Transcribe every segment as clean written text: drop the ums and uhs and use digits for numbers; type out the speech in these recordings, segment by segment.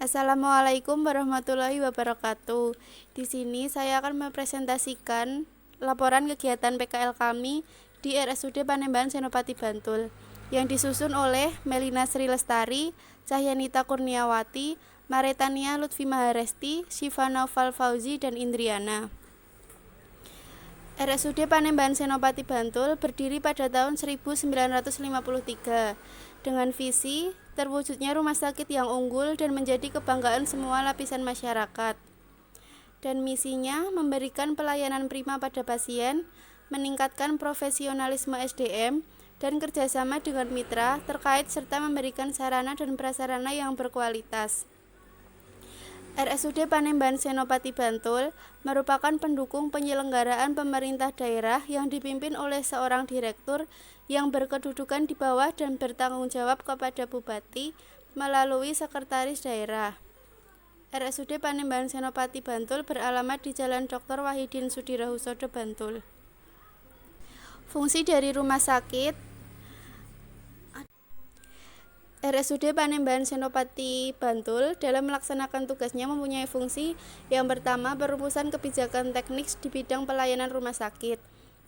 Assalamualaikum warahmatullahi wabarakatuh. Di sini saya akan mempresentasikan laporan kegiatan PKL kami di RSUD Panembahan Senopati Bantul yang disusun oleh Melina Sri Lestari, Cahyanita Kurniawati, Maretania Lutfi Maharesti, Syifa Naufal Fauzi, dan Indriana. RSUD Panembahan Senopati Bantul berdiri pada tahun 1953 dengan visi terwujudnya rumah sakit yang unggul dan menjadi kebanggaan semua lapisan masyarakat. Dan misinya memberikan pelayanan prima pada pasien, meningkatkan profesionalisme SDM, dan kerjasama dengan mitra terkait serta memberikan sarana dan prasarana yang berkualitas. RSUD Panembahan Senopati Bantul merupakan pendukung penyelenggaraan pemerintah daerah yang dipimpin oleh seorang direktur yang berkedudukan di bawah dan bertanggung jawab kepada Bupati melalui Sekretaris Daerah. RSUD Panembahan Senopati Bantul beralamat di Jalan Dr. Wahidin Sudirohusodo, Bantul. Fungsi dari rumah sakit RSUD Panembahan Senopati Bantul dalam melaksanakan tugasnya mempunyai fungsi yang pertama, perumusan kebijakan teknis di bidang pelayanan rumah sakit.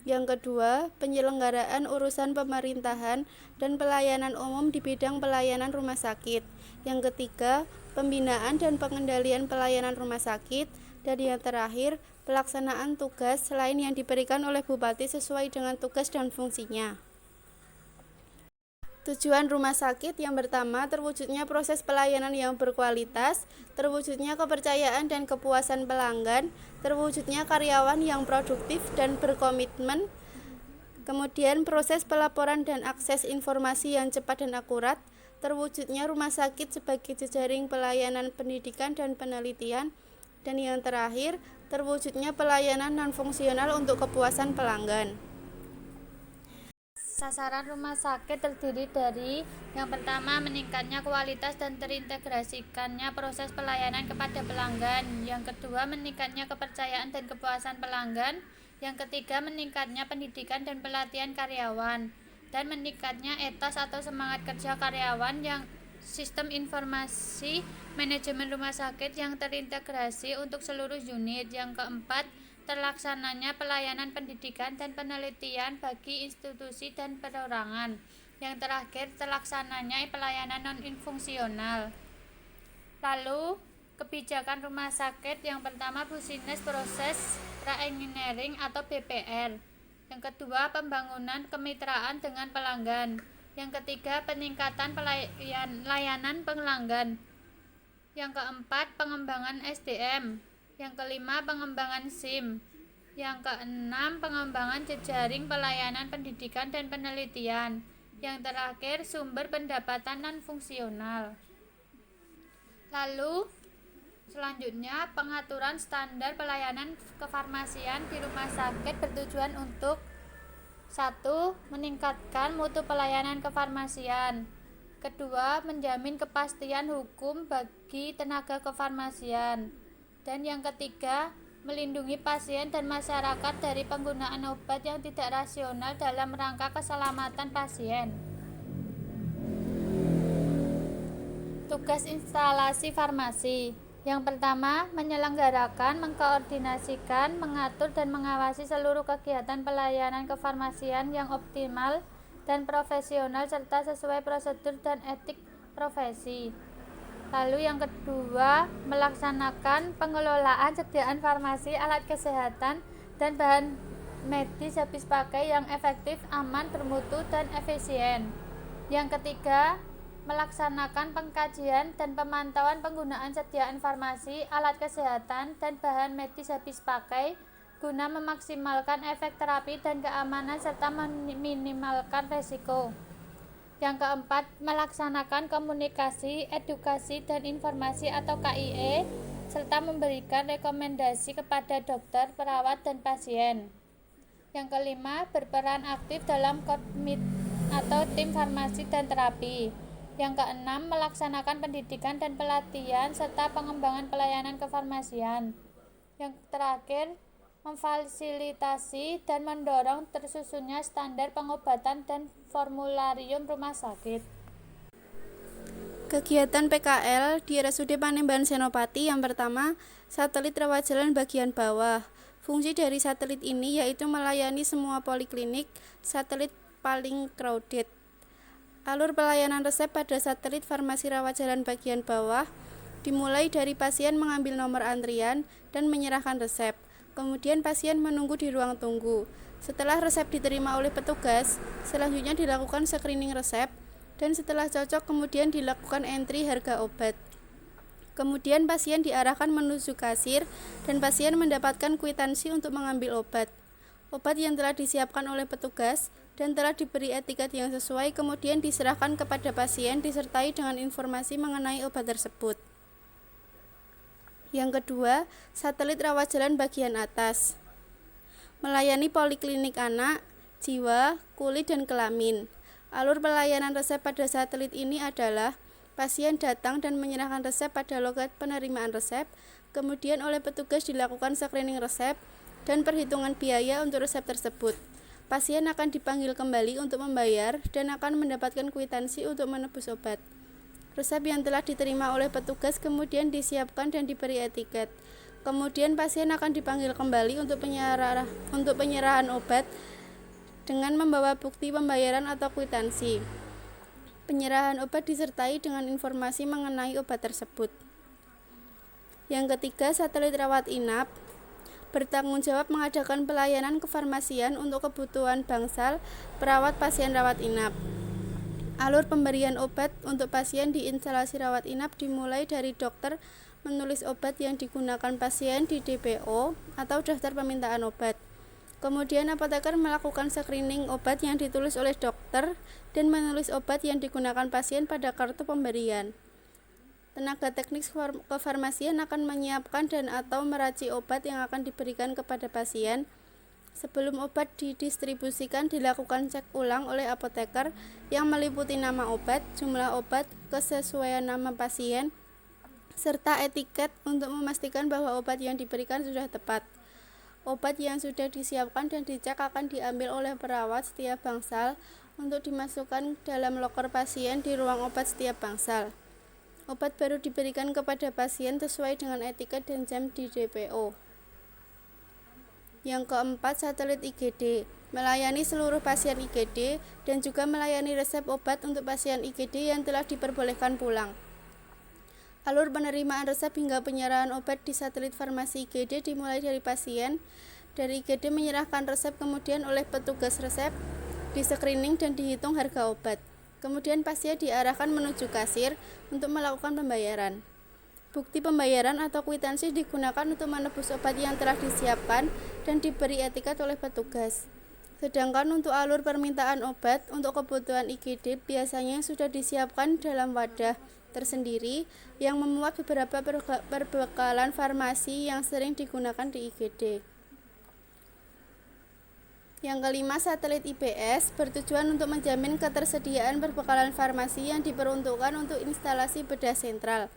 Yang kedua, penyelenggaraan urusan pemerintahan dan pelayanan umum di bidang pelayanan rumah sakit. Yang ketiga, pembinaan dan pengendalian pelayanan rumah sakit. Dan yang terakhir, pelaksanaan tugas selain yang diberikan oleh Bupati sesuai dengan tugas dan fungsinya. Tujuan rumah sakit yang pertama, terwujudnya proses pelayanan yang berkualitas, terwujudnya kepercayaan dan kepuasan pelanggan, terwujudnya karyawan yang produktif dan berkomitmen, kemudian proses pelaporan dan akses informasi yang cepat dan akurat, terwujudnya rumah sakit sebagai jejaring pelayanan pendidikan dan penelitian, dan yang terakhir, terwujudnya pelayanan non-fungsional untuk kepuasan pelanggan. Sasaran rumah sakit terdiri dari yang pertama, meningkatnya kualitas dan terintegrasikannya proses pelayanan kepada pelanggan. Yang kedua, meningkatnya kepercayaan dan kepuasan pelanggan. Yang ketiga, meningkatnya pendidikan dan pelatihan karyawan. Dan meningkatnya etos atau semangat kerja karyawan yang sistem informasi manajemen rumah sakit yang terintegrasi untuk seluruh unit. Yang keempat, terlaksananya pelayanan pendidikan dan penelitian bagi institusi dan perorangan. Yang terakhir, terlaksananya pelayanan non-fungsional. Lalu, kebijakan rumah sakit yang pertama, Business Process Reengineering atau BPR. Yang kedua, pembangunan kemitraan dengan pelanggan. Yang ketiga, peningkatan layanan pelanggan. Yang keempat, pengembangan SDM. Yang kelima, pengembangan SIM. Yang keenam, pengembangan jejaring pelayanan pendidikan dan penelitian. Yang terakhir, sumber pendapatan non-fungsional. Lalu, selanjutnya, pengaturan standar pelayanan kefarmasian di rumah sakit bertujuan untuk 1. Meningkatkan mutu pelayanan kefarmasian. Kedua, menjamin kepastian hukum bagi tenaga kefarmasian. Dan yang ketiga, melindungi pasien dan masyarakat dari penggunaan obat yang tidak rasional dalam rangka keselamatan pasien. Tugas instalasi farmasi. Yang pertama, menyelenggarakan, mengkoordinasikan, mengatur dan mengawasi seluruh kegiatan pelayanan kefarmasian yang optimal dan profesional serta sesuai prosedur dan etik profesi. Lalu yang kedua, melaksanakan pengelolaan sediaan farmasi, alat kesehatan, dan bahan medis habis pakai yang efektif, aman, bermutu, dan efisien. Yang ketiga, melaksanakan pengkajian dan pemantauan penggunaan sediaan farmasi, alat kesehatan, dan bahan medis habis pakai guna memaksimalkan efek terapi dan keamanan serta meminimalkan risiko. Yang keempat, melaksanakan komunikasi, edukasi, dan informasi atau KIE, serta memberikan rekomendasi kepada dokter, perawat, dan pasien. Yang kelima, berperan aktif dalam komit atau tim farmasi dan terapi. Yang keenam, melaksanakan pendidikan dan pelatihan serta pengembangan pelayanan kefarmasian. Yang terakhir, memfasilitasi dan mendorong tersusunnya standar pengobatan dan formularium rumah sakit. Kegiatan PKL di RSUD Panembahan Senopati yang pertama, satelit rawat jalan bagian bawah. Fungsi dari satelit ini yaitu melayani semua poliklinik, satelit paling crowded. Alur pelayanan resep pada satelit farmasi rawat jalan bagian bawah dimulai dari pasien mengambil nomor antrian dan menyerahkan resep. Kemudian pasien menunggu di ruang tunggu. Setelah resep diterima oleh petugas, selanjutnya dilakukan screening resep dan setelah cocok kemudian dilakukan entry harga obat. Kemudian pasien diarahkan menuju kasir dan pasien mendapatkan kwitansi untuk mengambil obat. Obat yang telah disiapkan oleh petugas dan telah diberi etiket yang sesuai kemudian diserahkan kepada pasien disertai dengan informasi mengenai obat tersebut. Yang kedua, satelit rawat jalan bagian atas. Melayani poliklinik anak, jiwa, kulit, dan kelamin. Alur pelayanan resep pada satelit ini adalah pasien datang dan menyerahkan resep pada loket penerimaan resep, kemudian oleh petugas dilakukan screening resep dan perhitungan biaya untuk resep tersebut. Pasien akan dipanggil kembali untuk membayar dan akan mendapatkan kwitansi untuk menebus obat. Resep yang telah diterima oleh petugas kemudian disiapkan dan diberi etiket. Kemudian pasien akan dipanggil kembali untuk penyerahan obat dengan membawa bukti pembayaran atau kwitansi. Penyerahan obat disertai dengan informasi mengenai obat tersebut. Yang ketiga, satelit rawat inap bertanggung jawab mengadakan pelayanan kefarmasian untuk kebutuhan bangsal perawat pasien rawat inap. Alur pemberian obat untuk pasien di instalasi rawat inap dimulai dari dokter menulis obat yang digunakan pasien di DPO atau daftar permintaan obat. Kemudian apoteker melakukan screening obat yang ditulis oleh dokter dan menulis obat yang digunakan pasien pada kartu pemberian. Tenaga teknik kefarmasian akan menyiapkan dan atau meracik obat yang akan diberikan kepada pasien. Sebelum obat didistribusikan dilakukan cek ulang oleh apoteker yang meliputi nama obat, jumlah obat, kesesuaian nama pasien, serta etiket untuk memastikan bahwa obat yang diberikan sudah tepat. Obat yang sudah disiapkan dan dicek akan diambil oleh perawat setiap bangsal untuk dimasukkan dalam loker pasien di ruang obat setiap bangsal. Obat baru diberikan kepada pasien sesuai dengan etiket dan jam di DPO. Yang keempat, satelit IGD melayani seluruh pasien IGD dan juga melayani resep obat untuk pasien IGD yang telah diperbolehkan pulang. Alur penerimaan resep hingga penyerahan obat di satelit farmasi IGD dimulai dari pasien. Dari IGD menyerahkan resep kemudian oleh petugas resep, di-screening dan dihitung harga obat. Kemudian pasien diarahkan menuju kasir untuk melakukan pembayaran. Bukti pembayaran atau kwitansi digunakan untuk menebus obat yang telah disiapkan dan diberi etiket oleh petugas. Sedangkan untuk alur permintaan obat untuk kebutuhan IGD biasanya sudah disiapkan dalam wadah tersendiri yang memuat beberapa perbekalan farmasi yang sering digunakan di IGD. Yang kelima, satelit IBS bertujuan untuk menjamin ketersediaan perbekalan farmasi yang diperuntukkan untuk instalasi bedah sentral.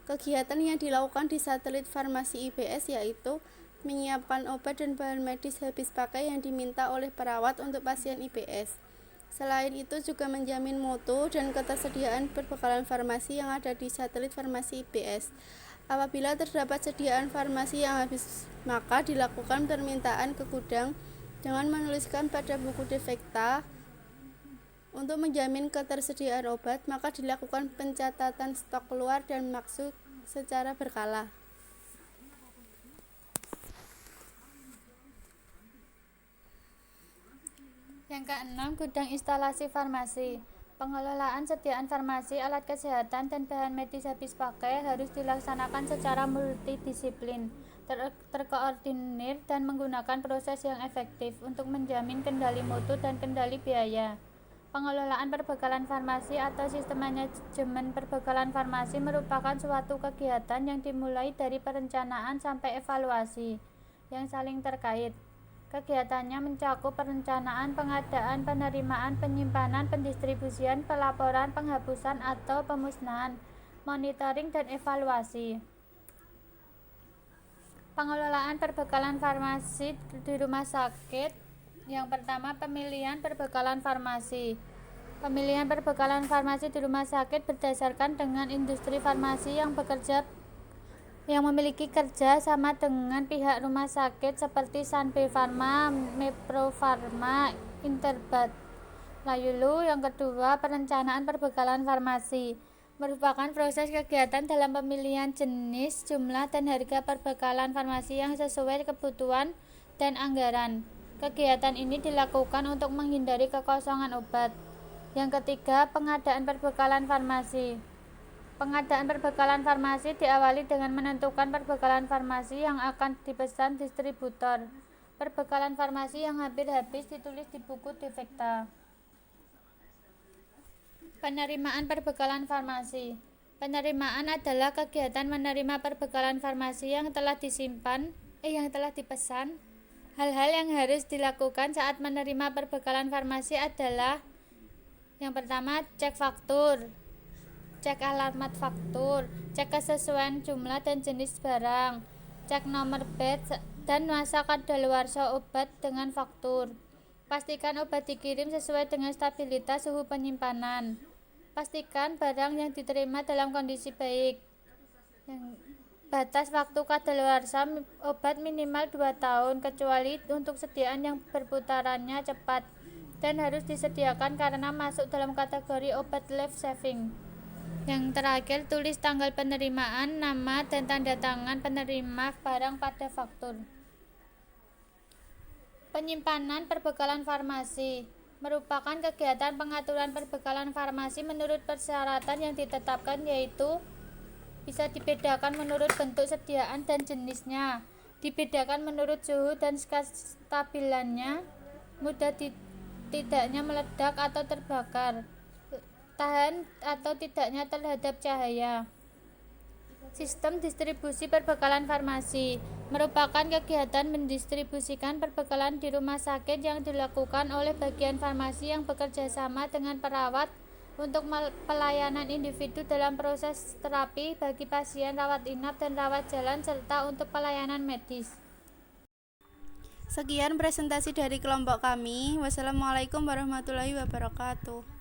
Kegiatan yang dilakukan di satelit farmasi IBS yaitu menyiapkan obat dan bahan medis habis pakai yang diminta oleh perawat untuk pasien IBS. Selain itu juga menjamin mutu dan ketersediaan perbekalan farmasi yang ada di satelit farmasi IBS. Apabila terdapat sediaan farmasi yang habis, maka dilakukan permintaan ke gudang dengan menuliskan pada buku defekta. Untuk menjamin ketersediaan obat, maka dilakukan pencatatan stok keluar dan masuk secara berkala. Yang keenam, gudang instalasi farmasi. Pengelolaan sediaan farmasi, alat kesehatan, dan bahan medis habis pakai harus dilaksanakan secara multidisiplin, terkoordinir, dan menggunakan proses yang efektif untuk menjamin kendali mutu dan kendali biaya. Pengelolaan perbekalan farmasi atau sistem manajemen perbekalan farmasi merupakan suatu kegiatan yang dimulai dari perencanaan sampai evaluasi yang saling terkait. Kegiatannya mencakup perencanaan, pengadaan, penerimaan, penyimpanan, pendistribusian, pelaporan, penghapusan atau pemusnahan, monitoring, dan evaluasi. Pengelolaan perbekalan farmasi di rumah sakit. Yang pertama, pemilihan perbekalan farmasi. Pemilihan perbekalan farmasi di rumah sakit berdasarkan dengan industri farmasi yang memiliki kerja sama dengan pihak rumah sakit seperti Sanbe Pharma, Mepro Pharma, Interbat. Yang kedua, perencanaan perbekalan farmasi merupakan proses kegiatan dalam pemilihan jenis, jumlah, dan harga perbekalan farmasi yang sesuai kebutuhan dan anggaran. Kegiatan ini dilakukan untuk menghindari kekosongan obat. Yang ketiga, pengadaan perbekalan farmasi. Pengadaan perbekalan farmasi diawali dengan menentukan perbekalan farmasi yang akan dipesan distributor. Perbekalan farmasi yang hampir habis ditulis di buku defekta. Penerimaan perbekalan farmasi. Penerimaan adalah kegiatan menerima perbekalan farmasi yang telah dipesan. Hal-hal yang harus dilakukan saat menerima perbekalan farmasi adalah: yang pertama, cek faktur, cek alamat faktur, cek kesesuaian jumlah dan jenis barang, cek nomor batch dan masa kadaluarsa obat dengan faktur. Pastikan obat dikirim sesuai dengan stabilitas suhu penyimpanan. Pastikan barang yang diterima dalam kondisi baik. Batas waktu kadaluarsa obat minimal 2 tahun, kecuali untuk sediaan yang berputarannya cepat dan harus disediakan karena masuk dalam kategori obat life saving. Yang terakhir, tulis tanggal penerimaan, nama, dan tanda tangan penerima barang pada faktur. Penyimpanan perbekalan farmasi merupakan kegiatan pengaturan perbekalan farmasi menurut persyaratan yang ditetapkan, yaitu bisa dibedakan menurut bentuk sediaan dan jenisnya, dibedakan menurut suhu dan kestabilannya, mudah tidaknya meledak atau terbakar, tahan atau tidaknya terhadap cahaya. Sistem distribusi perbekalan farmasi merupakan kegiatan mendistribusikan perbekalan di rumah sakit yang dilakukan oleh bagian farmasi yang bekerja sama dengan perawat untuk pelayanan individu dalam proses terapi bagi pasien rawat inap dan rawat jalan, serta untuk pelayanan medis. Sekian presentasi dari kelompok kami. Wassalamualaikum warahmatullahi wabarakatuh.